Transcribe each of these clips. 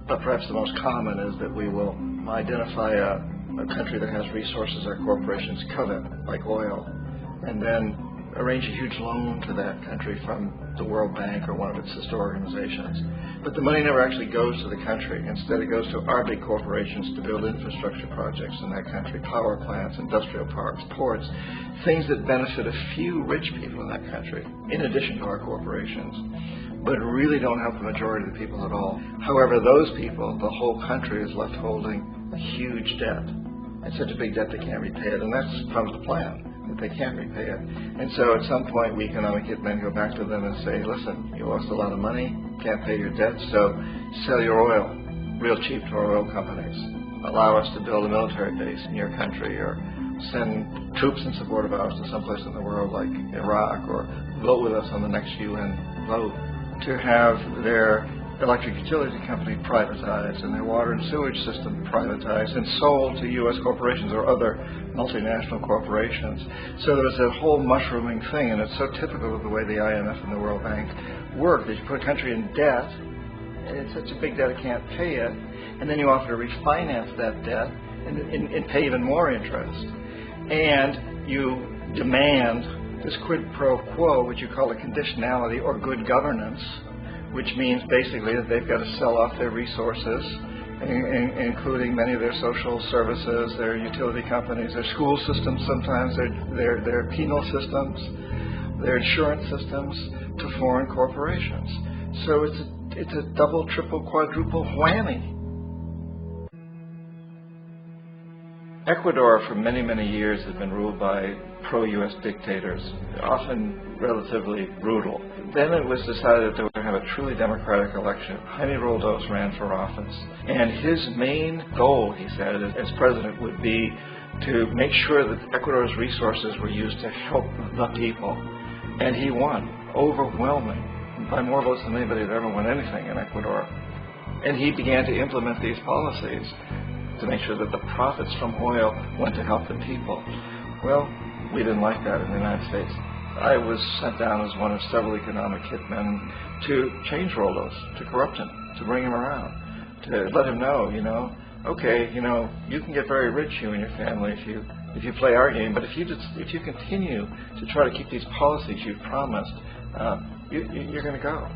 But perhaps the most common is that we will identify a country that has resources our corporations covet, like oil, and then arrange a huge loan to that country from the World Bank or one of its sister organizations. But the money never actually goes to the country. Instead, it goes to our big corporations to build infrastructure projects in that country, power plants, industrial parks, ports, things that benefit a few rich people in that country, in addition to our corporations, but really don't help the majority of the people at all. However, those people, the whole country is left holding a huge debt, and such a big debt they can't repay it, and that's part of the plan, that they can't repay it. And so at some point, we economic hitmen go back to them and say, listen, you lost a lot of money, can't pay your debt, so sell your oil real cheap to our oil companies. Allow us to build a military base in your country, or send troops in support of ours to someplace in the world like Iraq, or vote with us on the next UN vote. To have their electric utility company privatized and their water and sewage system privatized and sold to U.S. corporations or other multinational corporations. So there was a whole mushrooming thing, and it's so typical of the way the IMF and the World Bank work, that you put a country in debt, and it's such a big debt it can't pay it, and then you offer to refinance that debt and pay even more interest. And you demand this quid pro quo, which you call a conditionality or good governance, which means basically that they've got to sell off their resources, including many of their social services, their utility companies, their school systems sometimes, their penal systems, their insurance systems, to foreign corporations. So it's a double, triple, quadruple whammy. Ecuador for many, many years has been ruled by pro-U.S. dictators, often relatively brutal. Then it was decided that they were going to have a truly democratic election. Jaime Roldós ran for office, and his main goal, he said, as president would be to make sure that Ecuador's resources were used to help the people. And he won, overwhelming, by more votes than anybody had ever won anything in Ecuador. And he began to implement these policies to make sure that the profits from oil went to help the people. Well, we didn't like that in the United States. I was sent down as one of several economic hitmen to change Roldós, to corrupt him, to bring him around, to let him know, okay, you can get very rich, you and your family, if you play our game, but if you continue to try to keep these policies you've promised, you're going to go.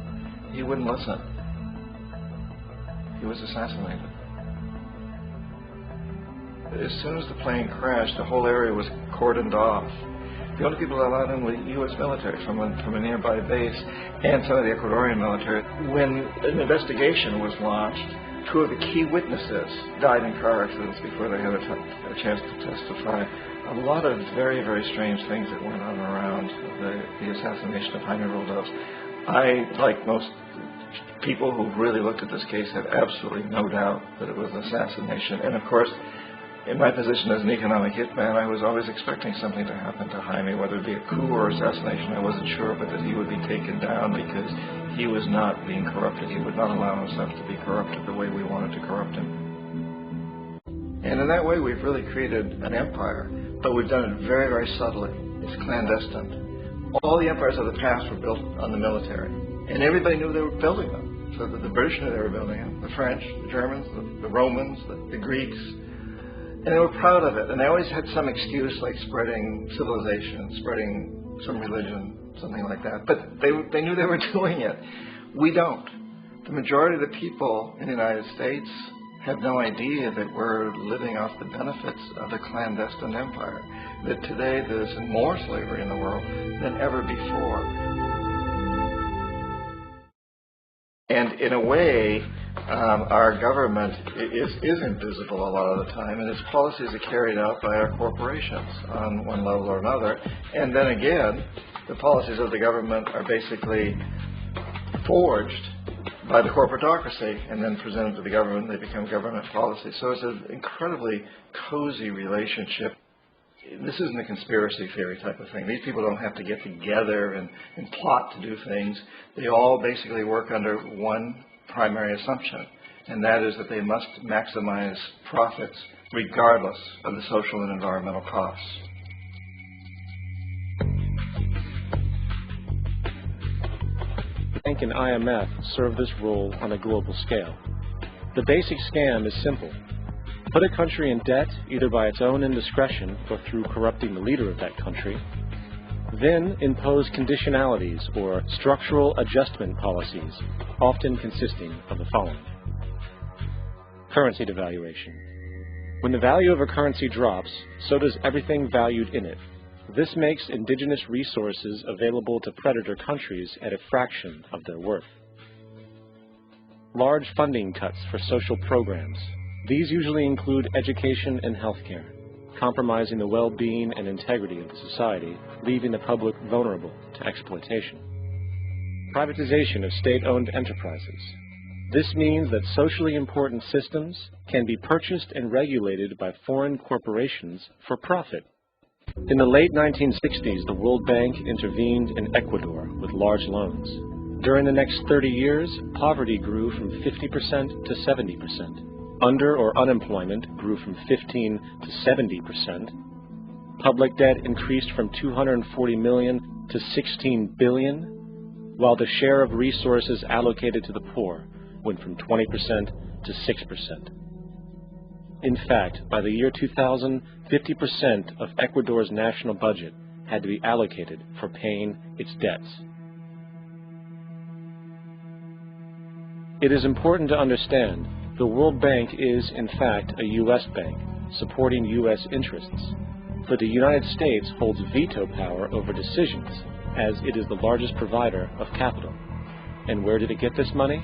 He wouldn't listen. He was assassinated. As soon as the plane crashed, the whole area was cordoned off. The only people allowed in were the U.S. military from a nearby base and some of the Ecuadorian military. When an investigation was launched, two of the key witnesses died in car accidents before they had a chance to testify. A lot of very, very strange things that went on around the assassination of Jaime Roldós. I, like most people who really looked at this case, had absolutely no doubt that it was an assassination. And of course, in my position as an economic hitman, I was always expecting something to happen to Jaime, whether it be a coup or assassination, I wasn't sure, but that he would be taken down because he was not being corrupted. He would not allow himself to be corrupted the way we wanted to corrupt him. And in that way, we've really created an empire, but we've done it very, very subtly. It's clandestine. All the empires of the past were built on the military, and everybody knew they were building them. So the British knew they were building them, the French, the Germans, the Romans, the Greeks. And they were proud of it, and they always had some excuse, like spreading civilization, spreading some religion, something like that. But they knew they were doing it. We don't. The majority of the people in the United States have no idea that we're living off the benefits of a clandestine empire, that today there's more slavery in the world than ever before. And in a way, our government is invisible a lot of the time, and its policies are carried out by our corporations on one level or another. And then again, the policies of the government are basically forged by the corporatocracy and then presented to the government. They become government policies. So it's an incredibly cozy relationship. This isn't a conspiracy theory type of thing. These people don't have to get together and plot to do things. They all basically work under one primary assumption, and that is that they must maximize profits regardless of the social and environmental costs. The bank and IMF serve this role on a global scale. The basic scam is simple. Put a country in debt either by its own indiscretion or through corrupting the leader of that country. Then impose conditionalities or structural adjustment policies, often consisting of the following. Currency devaluation. When the value of a currency drops, so does everything valued in it. This makes indigenous resources available to predator countries at a fraction of their worth. Large funding cuts for social programs. These usually include education and healthcare, compromising the well-being and integrity of the society, leaving the public vulnerable to exploitation. Privatization of state-owned enterprises. This means that socially important systems can be purchased and regulated by foreign corporations for profit. In the late 1960s, the World Bank intervened in Ecuador with large loans. During the next 30 years, poverty grew from 50% to 70%. Under or unemployment grew from 15 to 70%. Public debt increased from 240 million to 16 billion, while the share of resources allocated to the poor went from 20% to 6%. In fact, by the year 2000, 50% of Ecuador's national budget had to be allocated for paying its debts. It is important to understand the World Bank is, in fact, a U.S. bank, supporting U.S. interests. For the United States holds veto power over decisions, as it is the largest provider of capital. And where did it get this money?